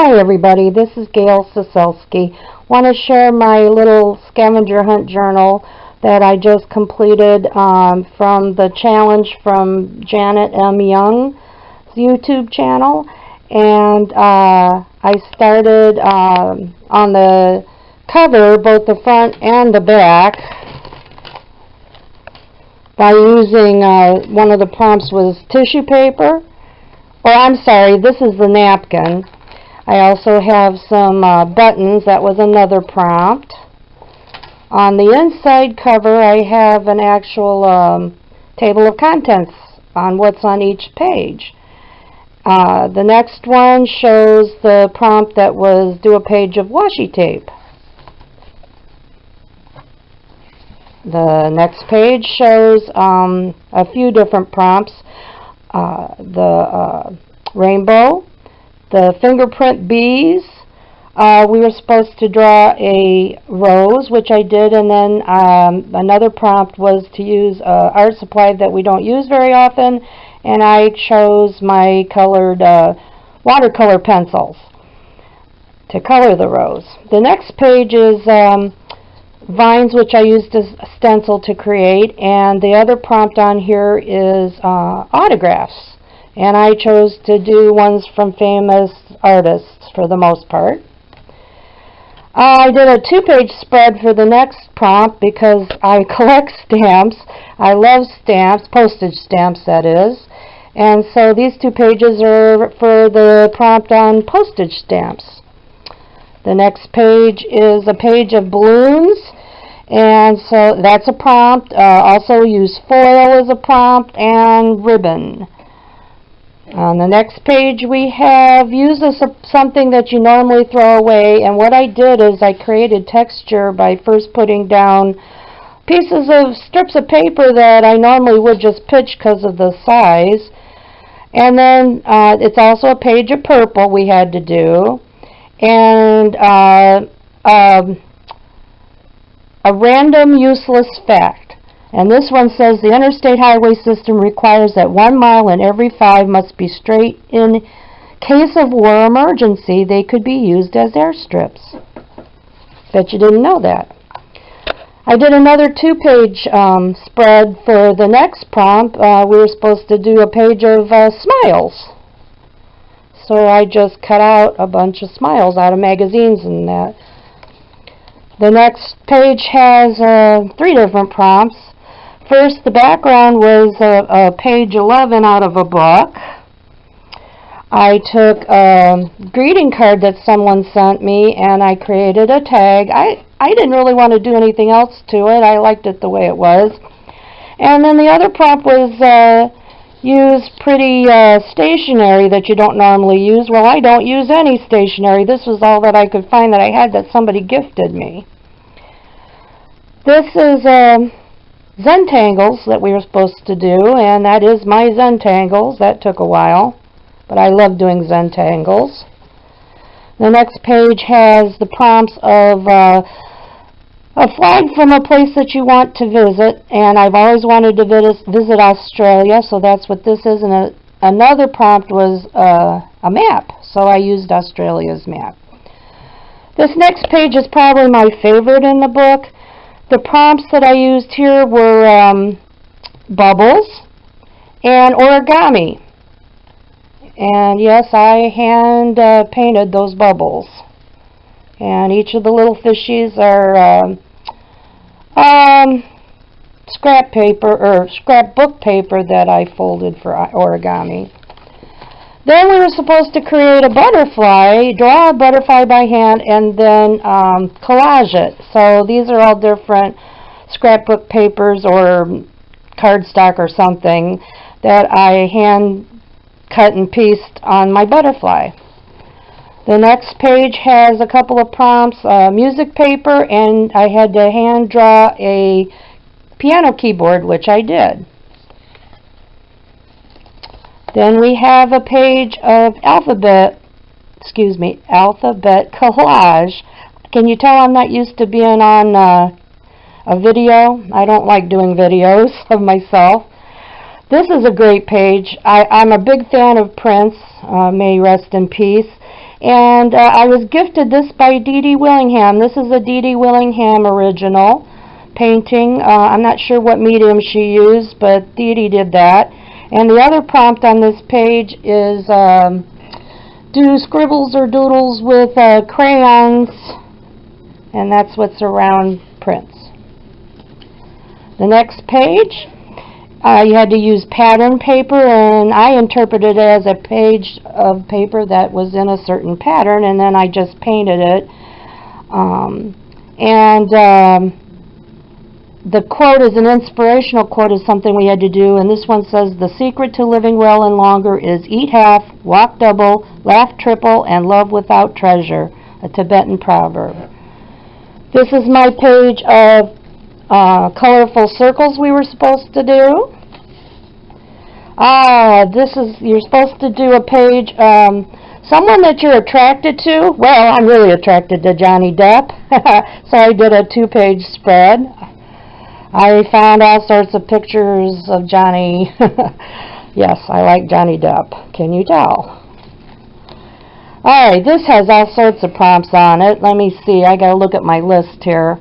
Hi everybody, this is Gail Siselski. Want to share my little scavenger hunt journal that I just completed from the challenge from Janet M. Young's YouTube channel. And I started on the cover, both the front and the back, by using one of the prompts was tissue paper. Or I'm sorry, this is the napkin. I also have some buttons. That was another prompt. On the inside cover, I have an actual table of contents on what's on each page. The next one shows the prompt that was do a page of washi tape. The next page shows a few different prompts. The rainbow, the fingerprint bees. We were supposed to draw a rose, which I did, and then another prompt was to use art supply that we don't use very often, and I chose my colored watercolor pencils to color the rose. The next page is vines, which I used as a stencil to create, and the other prompt on here is autographs, and I chose to do ones from famous artists for the most part. I did a 2-page spread for the next prompt because I collect stamps. I love stamps, postage stamps that is, and so these 2 pages are for the prompt on postage stamps. The next page is a page of balloons, and so that's a prompt. Also use foil as a prompt and ribbon. On the next page we have use something that you normally throw away, and what I did is I created texture by first putting down pieces of strips of paper that I normally would just pitch because of the size, and then it's also a page of purple we had to do, and a random useless fact. And this one says the interstate highway system requires that 1 mile in every 5 must be straight. In case of war or emergency, they could be used as airstrips. Bet you didn't know that. I did another 2-page spread for the next prompt. We were supposed to do a page of smiles. So I just cut out a bunch of smiles out of magazines and that. The next page has 3 different prompts. First, the background was page 11 out of a book. I took a greeting card that someone sent me and I created a tag. I didn't really want to do anything else to it. I liked it the way it was. And then the other prompt was use pretty stationery that you don't normally use. Well, I don't use any stationery. This was all that I could find that I had that somebody gifted me. This is Zentangles that we were supposed to do, and that is my Zentangles. That took a while, but I love doing Zentangles. The next page has the prompts of a flag from a place that you want to visit, and I've always wanted to visit Australia, so that's what this is. And another prompt was a map, so I used Australia's map. This next page is probably my favorite in the book. The prompts that I used here were bubbles and origami. And yes, I hand painted those bubbles. And each of the little fishies are scrap paper or scrapbook paper that I folded for origami. Then we were supposed to create a butterfly, draw a butterfly by hand, and then collage it. So these are all different scrapbook papers or cardstock or something that I hand cut and pieced on my butterfly. The next page has a couple of prompts, music paper, and I had to hand draw a piano keyboard, which I did. Then we have a page of alphabet collage. Can you tell I'm not used to being on a video? I don't like doing videos of myself. This is a great page. I'm a big fan of Prince, may he rest in peace. And I was gifted this by Dee Dee Willingham. This is a Dee Dee Willingham original painting. I'm not sure what medium she used, but Dee Dee did that. And the other prompt on this page is do scribbles or doodles with crayons, and that's what's around prints. The next page, you had to use pattern paper, and I interpreted it as a page of paper that was in a certain pattern, and then I just painted it. The quote is an inspirational quote, is something we had to do, and this one says, "The secret to living well and longer is eat half, walk double, laugh triple, and love without treasure," a Tibetan proverb. This is my page of colorful circles we were supposed to do. You're supposed to do a page, someone that you're attracted to. Well, I'm really attracted to Johnny Depp, so I did a 2-page spread. I found all sorts of pictures of Johnny. Yes, I like Johnny Depp. Can you tell? Alright, this has all sorts of prompts on it. Let me see. I gotta look at my list here.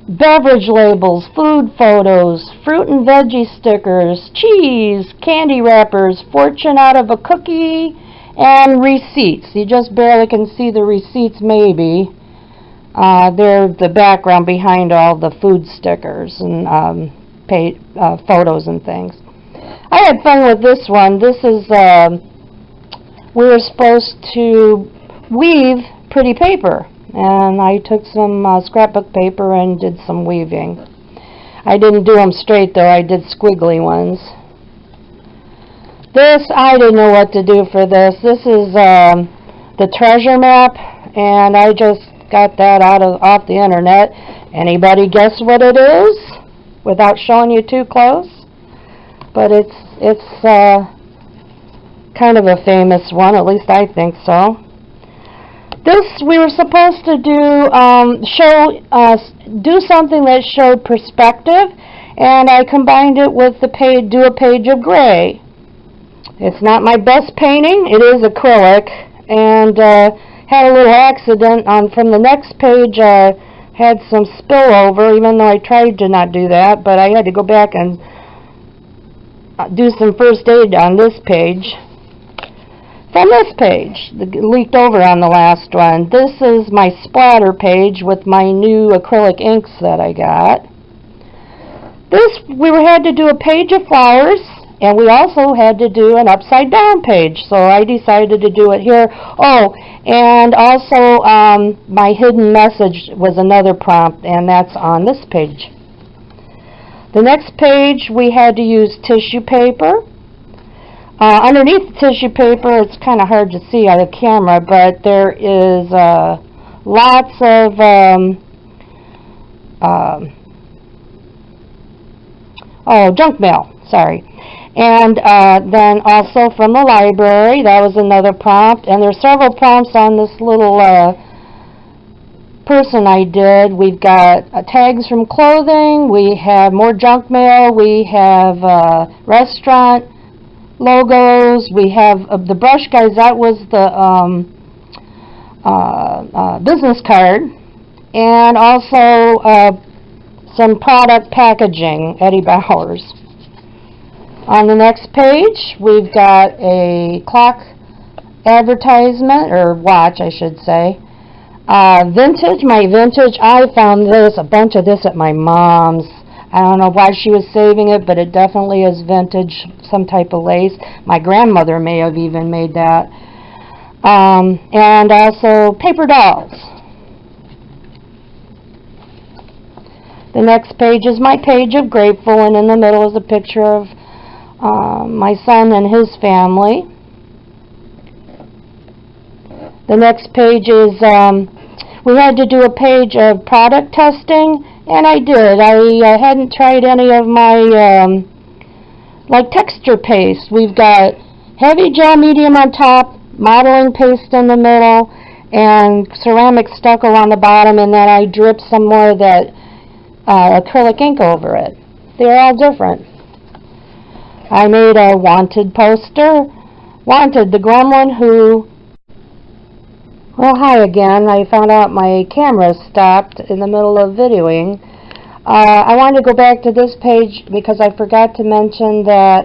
Beverage labels, food photos, fruit and veggie stickers, cheese, candy wrappers, fortune out of a cookie, and receipts. You just barely can see the receipts, maybe. They're the background behind all the food stickers and photos and things. I had fun with this one. This is, we were supposed to weave pretty paper, and I took some scrapbook paper and did some weaving. I didn't do them straight, though. I did squiggly ones. This, I didn't know what to do for this. This is the treasure map, and I just got that off the internet. Anybody guess what it is without showing you too close? But it's kind of a famous one, at least I think so. This we were supposed to do do something that showed perspective, and I combined it with do a page of gray. It's not my best painting. It is acrylic, and had a little accident from the next page. Had some spillover, even though I tried to not do that, but I had to go back and do some first aid on this page. From this page, it leaked over on the last one. This is my splatter page with my new acrylic inks that I got. This, we had to do a page of flowers, and we also had to do an upside down page, so I decided to do it here. Oh, and also my hidden message was another prompt, and that's on this page. The next page, we had to use tissue paper. Underneath the tissue paper, it's kind of hard to see on the camera, but there is lots of junk mail, sorry. And then also from the library, that was another prompt. And there are several prompts on this little person I did. We've got tags from clothing, we have more junk mail, we have restaurant logos, we have the brush guys, that was the business card, and also some product packaging, Eddie Bauer's. On the next page, we've got a clock advertisement, or watch, I should say. Vintage, my vintage, I found a bunch of this at my mom's. I don't know why she was saving it, but it definitely is vintage, some type of lace. My grandmother may have even made that. And also paper dolls. The next page is my page of Grateful, and in the middle is a picture of my son and his family. The next page is, we had to do a page of product testing, and I did. I hadn't tried any of my, like texture paste. We've got heavy gel medium on top, modeling paste in the middle, and ceramic stucco on the bottom, and then I dripped some more of that acrylic ink over it. They're all different. I made a wanted poster. Wanted, the gremlin who Well, hi again. I found out my camera stopped in the middle of videoing. I wanted to go back to this page because I forgot to mention that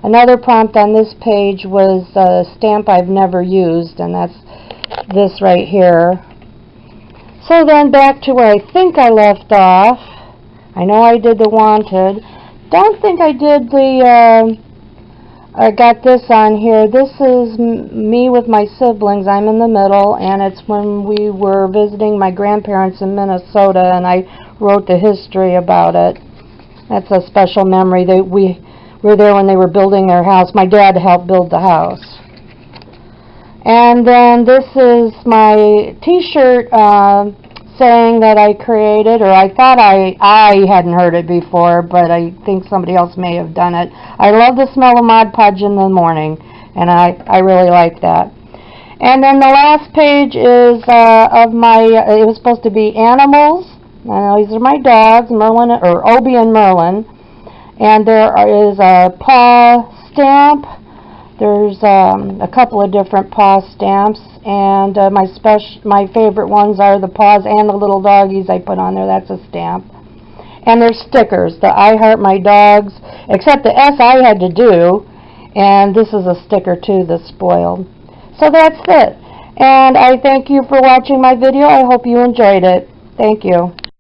another prompt on this page was a stamp I've never used, and that's this right here. So then back to where I think I left off. I know I did the wanted. Don't think I did the... I got this on here. This is me with my siblings. I'm in the middle, and it's when we were visiting my grandparents in Minnesota, and I wrote the history about it. That's a special memory. We were there when they were building their house. My dad helped build the house. And then this is my t-shirt saying that I created, or I thought I hadn't heard it before, but I think somebody else may have done it. I love the smell of Mod Podge in the morning, and I really like that. And then the last page is of my, it was supposed to be animals. These are my dogs, Merlin, or Obie and Merlin. And there is a paw stamp. There's a couple of different paw stamps, and my favorite ones are the paws and the little doggies I put on there. That's a stamp. And there's stickers, the I Heart My Dogs, except the S I had to do, and this is a sticker too that's spoiled. So that's it. And I thank you for watching my video. I hope you enjoyed it. Thank you.